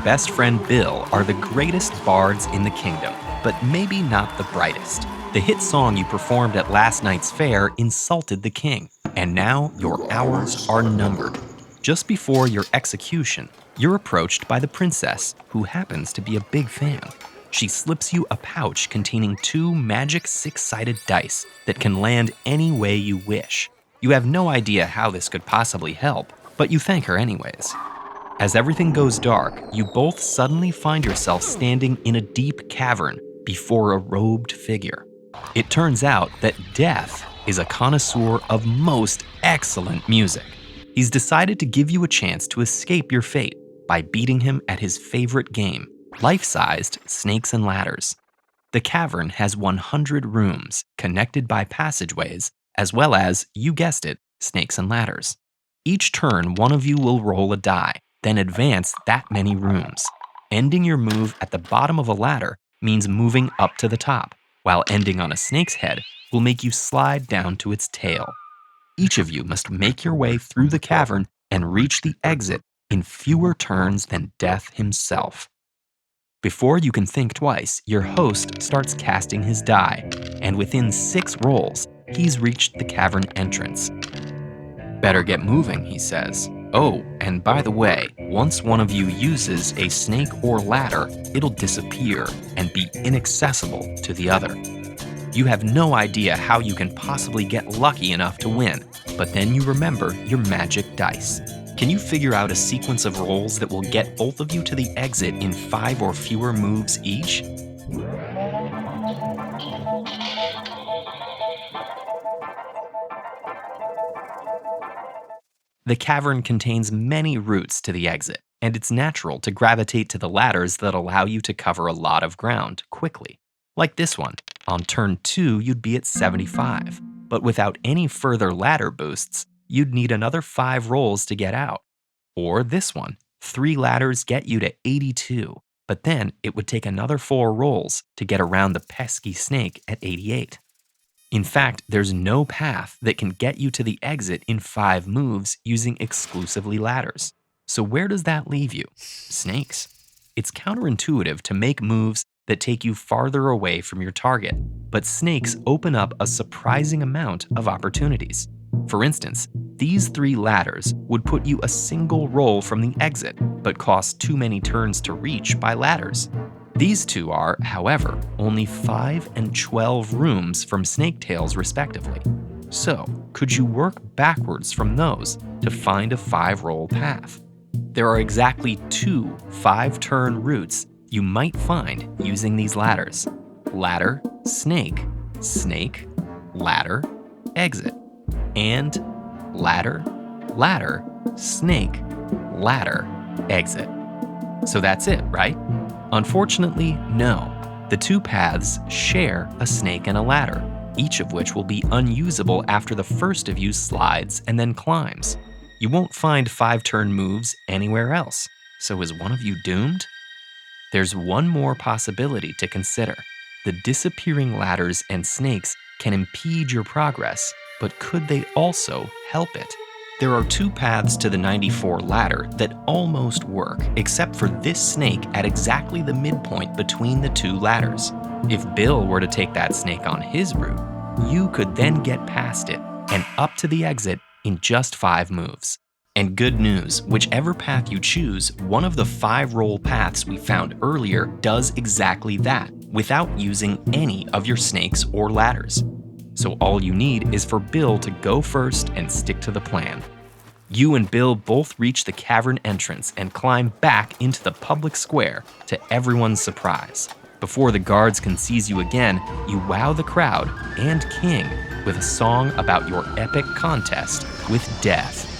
best friend Bill are the greatest bards in the kingdom, but maybe not the brightest. The hit song you performed at last night's fair insulted the king, and now your hours are numbered. Just before your execution, you're approached by the princess, who happens to be a big fan. She slips you a pouch containing 2 magic 6-sided dice that can land any way you wish. You have no idea how this could possibly help, but you thank her anyways. As everything goes dark, you both suddenly find yourself standing in a deep cavern before a robed figure. It turns out that Death is a connoisseur of most excellent music. He's decided to give you a chance to escape your fate by beating him at his favorite game, life-sized Snakes and Ladders. The cavern has 100 rooms connected by passageways, as well as, you guessed it, snakes and ladders. Each turn, one of you will roll a die, then advance that many rooms. Ending your move at the bottom of a ladder means moving up to the top, while ending on a snake's head will make you slide down to its tail. Each of you must make your way through the cavern and reach the exit in fewer turns than Death himself. Before you can think twice, your host starts casting his die, and within 6 rolls, he's reached the cavern entrance. Better get moving, he says. Oh, and by the way, once one of you uses a snake or ladder, it'll disappear and be inaccessible to the other. You have no idea how you can possibly get lucky enough to win, but then you remember your magic dice. Can you figure out a sequence of rolls that will get both of you to the exit in 5 or fewer moves each? The cavern contains many routes to the exit, and it's natural to gravitate to the ladders that allow you to cover a lot of ground quickly. Like this one. On turn 2, you'd be at 75, but without any further ladder boosts, you'd need another 5 rolls to get out. Or this one. 3 ladders get you to 82, but then it would take another 4 rolls to get around the pesky snake at 88. In fact, there's no path that can get you to the exit in 5 moves using exclusively ladders. So where does that leave you? Snakes. It's counterintuitive to make moves that take you farther away from your target, but snakes open up a surprising amount of opportunities. For instance, these 3 ladders would put you a single roll from the exit, but cost too many turns to reach by ladders. These 2 are, however, only 5 and 12 rooms from snake tails respectively. So, could you work backwards from those to find a 5-roll path? There are exactly 2 5-turn routes you might find using these ladders. Ladder, snake, snake, ladder, exit. And ladder, ladder, snake, ladder, exit. So that's it, right? Unfortunately, no. The 2 paths share a snake and a ladder, each of which will be unusable after the first of you slides and then climbs. You won't find 5-turn moves anywhere else. So is one of you doomed? There's one more possibility to consider. The disappearing ladders and snakes can impede your progress, but could they also help it? There are 2 paths to the 94 ladder that almost work, except for this snake at exactly the midpoint between the 2 ladders. If Bill were to take that snake on his route, you could then get past it and up to the exit in just 5 moves. And good news, whichever path you choose, one of the 5-roll paths we found earlier does exactly that, without using any of your snakes or ladders. So all you need is for Bill to go first and stick to the plan. You and Bill both reach the cavern entrance and climb back into the public square to everyone's surprise. Before the guards can seize you again, you wow the crowd and King with a song about your epic contest with Death.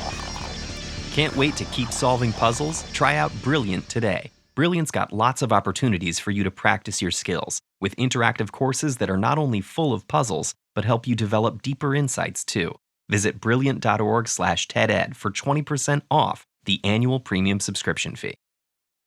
Can't wait to keep solving puzzles? Try out Brilliant today. Brilliant's got lots of opportunities for you to practice your skills, with interactive courses that are not only full of puzzles, but help you develop deeper insights too. Visit brilliant.org/TEDEd for 20% off the annual premium subscription fee.